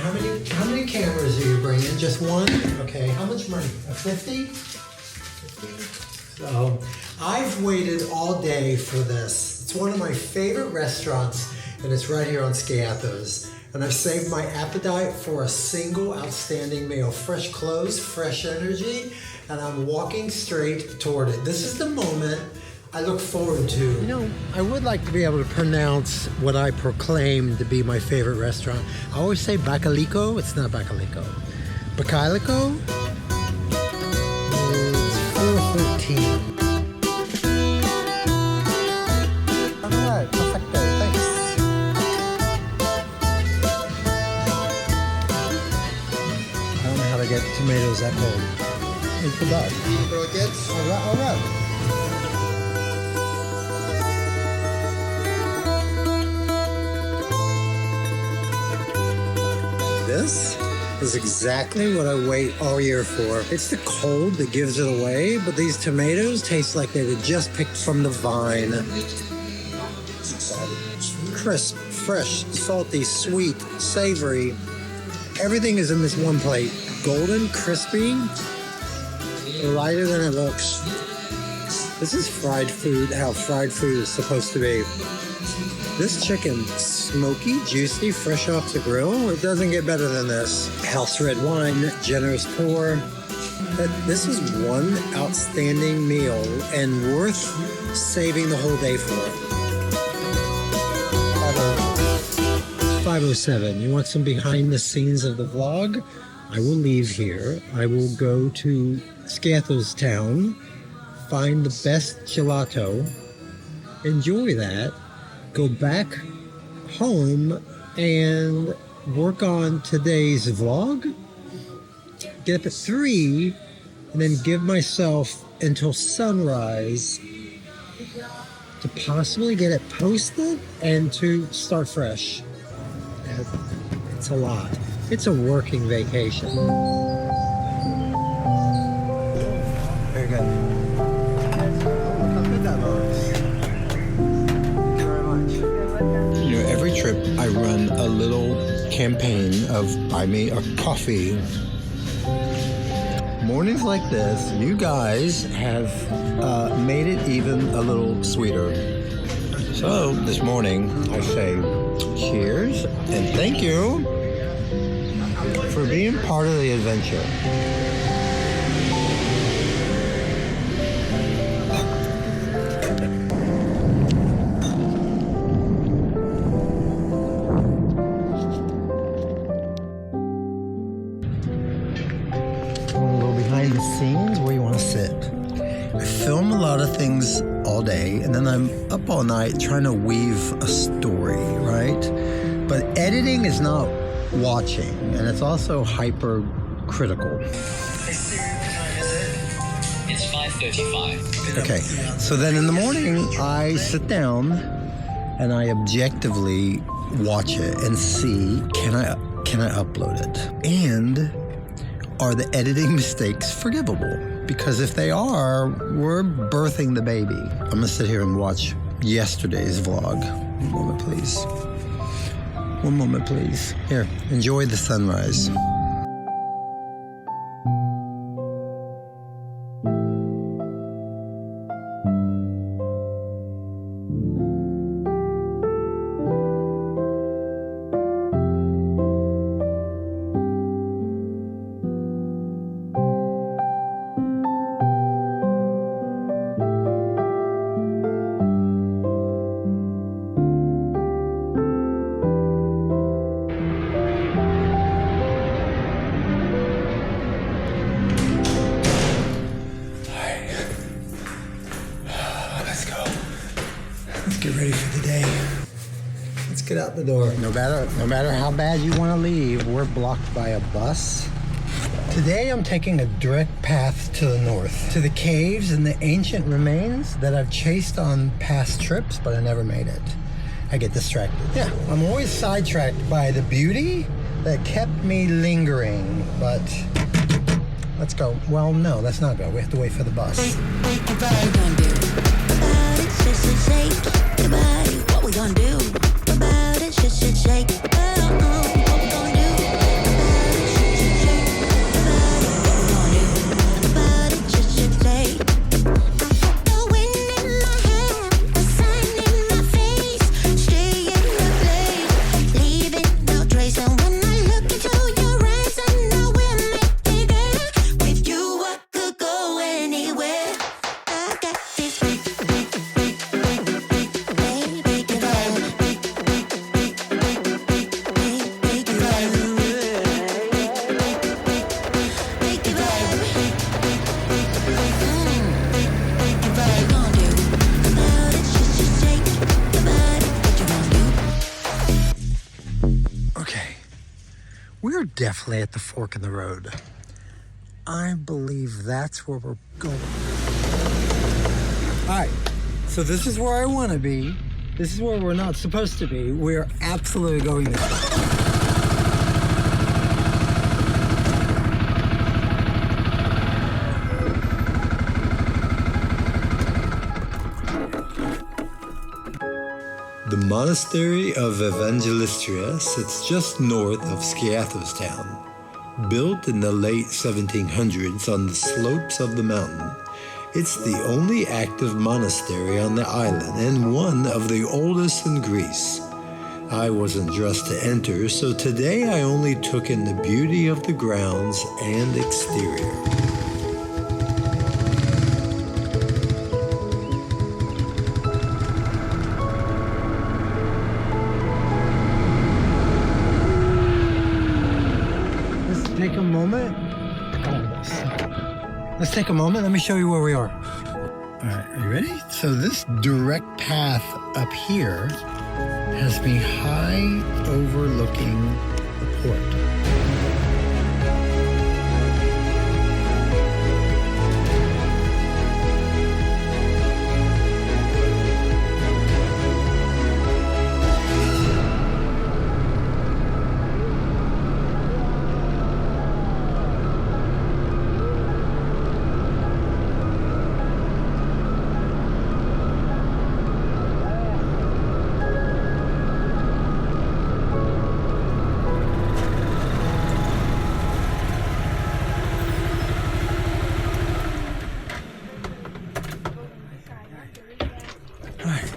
How many cameras are you bringing? Just one? Okay. How much money? 50? 50. So I've waited all day for this. It's one of my favorite restaurants, and it's right here on Skiathos. And I've saved my appetite for a single outstanding meal. Fresh clothes, fresh energy, and I'm walking straight toward it. This is the moment I look forward to. You know, I would like to be able to pronounce what I proclaim to be my favorite restaurant. I always say Bakaliko. It's not Bakaliko. Bakaliko? It's 413. Alright, perfecto, thanks. I don't know how to get tomatoes that cold. It's the bug. Alright. This is exactly what I wait all year for. It's the cold that gives it away, but these tomatoes taste like they were just picked from the vine. Crisp, fresh, salty, sweet, savory. Everything is in this one plate. Golden, crispy, lighter than it looks. This is fried food, how fried food is supposed to be. This chicken, smoky, juicy, fresh off the grill. It doesn't get better than this. House red wine, generous pour. This is one outstanding meal and worth saving the whole day for. 5:07. You want some behind the scenes of the vlog? I will leave here. I will go to Skiathos town, find the best gelato, enjoy that, go back home and work on today's vlog, get up at 3, and then give myself until sunrise to possibly get it posted and to start fresh. It's a lot. It's a working vacation. Very good. Every trip I run a little campaign of buy me a coffee. Mornings like this, you guys have made it even a little sweeter. So this morning I say cheers and thank you for being part of the adventure. Behind the scenes, where you want to sit. I film a lot of things all day, and then I'm up all night trying to weave a story, right? But editing is not watching, and it's also hyper-critical. It's 5:35. Okay, so then in the morning, I sit down and I objectively watch it and see, can I upload it? And are the editing mistakes forgivable? Because if they are, we're birthing the baby. I'm gonna sit here and watch yesterday's vlog. One moment, please. One moment, please. Here, enjoy the sunrise. Get ready for the day. Let's get out the door. No matter how bad you want to leave, we're blocked by a bus. Today I'm taking a direct path to the north, to the caves and the ancient remains that I've chased on past trips, but I never made it. I get distracted. Yeah, I'm always sidetracked by the beauty that kept me lingering, but let's go. Well, no, let's not go. We have to wait for the bus. What we gonna do about it? Shake. What we gonna do? Okay, we're definitely at the fork in the road. I believe that's where we're going. All right, so this is where I want to be. This is where we're not supposed to be. We're absolutely going this way. The Monastery of Evangelistria sits just north of Skiathos town. Built in the late 1700s on the slopes of the mountain, it's the only active monastery on the island and one of the oldest in Greece. I wasn't dressed to enter, so today I only took in the beauty of the grounds and exterior. Take a moment. Let's take a moment. Let me show you where we are. All right, are you ready? So this direct path up here has me high overlooking the port.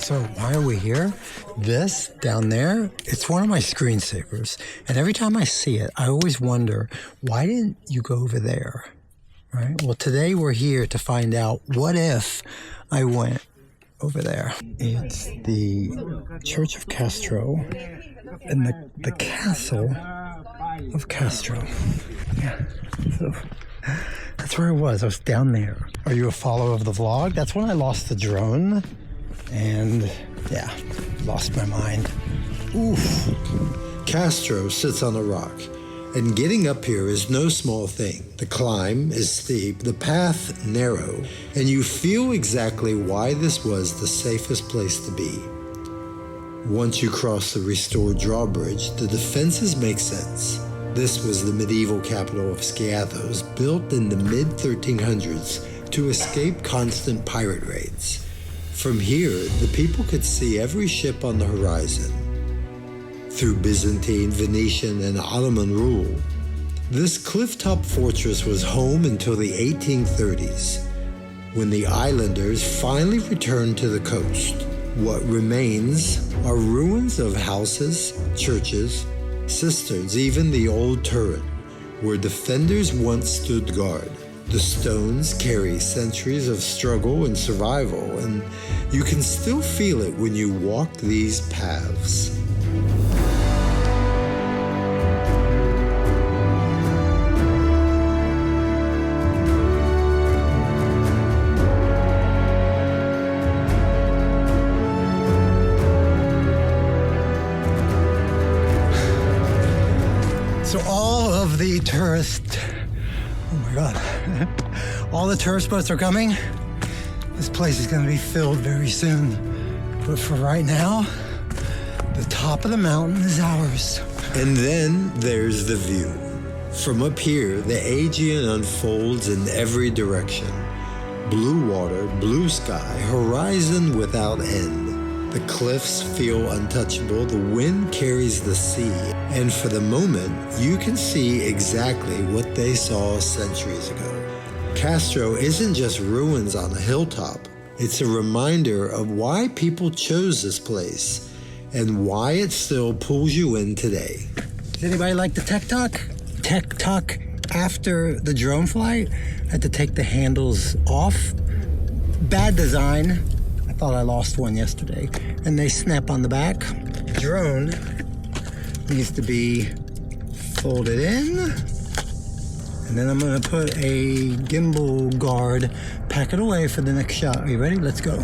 So why are we here? This down there, it's one of my screensavers. And every time I see it, I always wonder, why didn't you go over there? Right? Well, today we're here to find out what if I went over there. It's the Church of Castro and the Castle of Castro. Yeah. So that's where I was. I was down there. Are you a follower of the vlog? That's when I lost the drone. And yeah, lost my mind. Oof. Castro sits on a rock, and getting up here is no small thing. The climb is steep, the path narrow, and you feel exactly why this was the safest place to be. Once you cross the restored drawbridge, the defenses make sense. This was the medieval capital of Skiathos, built in the mid-1300s to escape constant pirate raids. From here, the people could see every ship on the horizon. Through Byzantine, Venetian, and Ottoman rule, this cliff-top fortress was home until the 1830s, when the islanders finally returned to the coast. What remains are ruins of houses, churches, cisterns, even the old turret, where defenders once stood guard. The stones carry centuries of struggle and survival, and you can still feel it when you walk these paths. So all of the tourists, oh my God, all the tourist boats are coming. This place is going to be filled very soon. But for right now, the top of the mountain is ours. And then there's the view. From up here, the Aegean unfolds in every direction. Blue water, blue sky, horizon without end. The cliffs feel untouchable, the wind carries the sea, and for the moment, you can see exactly what they saw centuries ago. Castro isn't just ruins on a hilltop, it's a reminder of why people chose this place and why it still pulls you in today. Does anybody like the tech talk? Tech talk after the drone flight? I had to take the handles off. Bad design. I thought I lost one yesterday. And they snap on the back. Drone needs to be folded in. And then I'm gonna put a gimbal guard, pack it away for the next shot. Are you ready? Let's go.